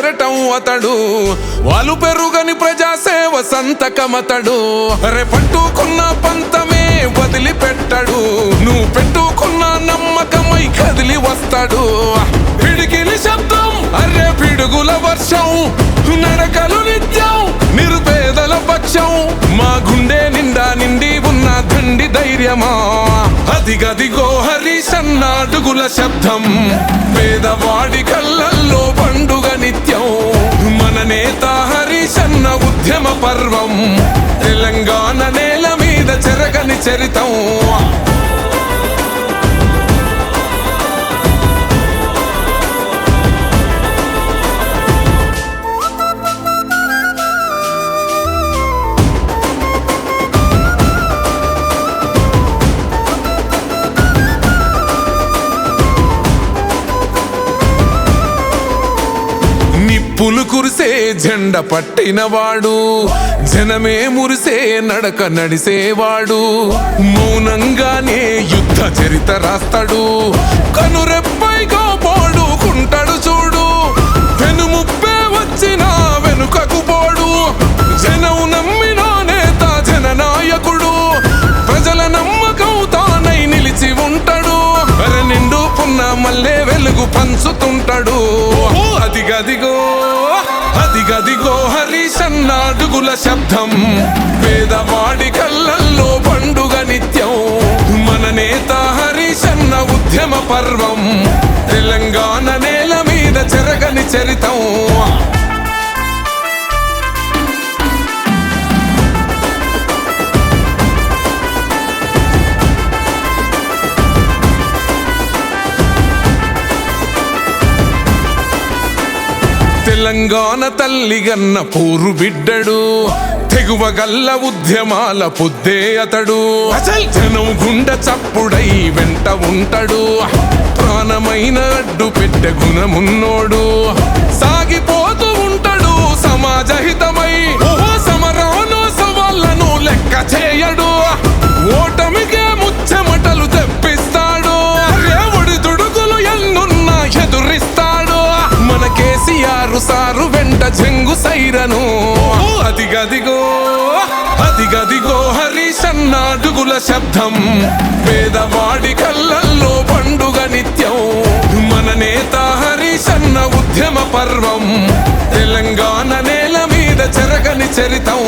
కెరటం అతడు, వాళ్ళు పెరుగని ప్రజాసేవ సంతకమతడు. రేపట్టుకున్న పంతమే వదిలిపెట్టడు, నువ్వు పెట్టుకున్న నమ్మకమై కదిలి వస్తాడు. పిడికిలి శబ్దం అరే పిడుగుల వర్షం, నడకలు నిత్యం నిరుపేదల పక్షం. మా గుండె నిండా నిండి ఉన్న దండి ధైర్యమా, అదిగదిగో హరీశన్న అడుగుల శబ్దం. పేదవాడి కళ్ళల్లో పండుగ నిత్యం, మన నేత హరీశన్న ఉద్యమ పర్వం. తెలంగాణ నేల మీద చెరగని చరితం. నిప్పులు కురిసే జెండ పట్టినవాడు, జనమే మురిసే నడక నడిసేవాడు. మౌనంగానే యుద్ధ చరిత రాస్తాడు, కనురెప్పైగా పోడుకుంటాడు చూడు. వెనుముప్పే వచ్చినా వెనుకకు పోడు, జనం నమ్మిన నేత జననాయకుడు. ప్రజల నమ్మకం తానై నిలిచి ఉంటాడు, నిండు పున్న మల్లె వెలుగు పంచుతుంటాడు. అదిగదిగో అదిగదిగో హరీశన్న అడుగుల శబ్దం. పేదవాడి కళ్ళల్లో పండుగ నిత్యం, మన నేత హరీశన్న ఉద్యమ పర్వం. తెలంగాణ నేల మీద చెరగని చరితం. తెలంగాణ తల్లిగన్న పూరు బిడ్డడు, తెగువగల్ల ఉద్యమాల పొద్దే అతడు. జనం గుండె చప్పుడై వెంట ఉంటాడు, ప్రాణమైన అడ్డు పెట్టె గుణమున్నోడు. సాగిపోతూ ఉంటాడు సమాజ హితమై, సమరాను సవాళ్లను లెక్క చేయడు. ఓటమికే ముచ్చమటలు తెప్పిస్తాడు, ఒడి దుడుగులు ఎన్నున్నా ఎదురిస్తాడు. మన కేసీఆర్ సారు వెంట జంగు సైరను. అదిగదిగో అదిగదిగో హరీశన్న అడుగుల శబ్దం. పేదవాడి కళ్ళల్లో పండుగ నిత్యం, మన నేత హరీశన్న ఉద్యమ పర్వం. తెలంగాణ నేల మీద చెరగని చరితం.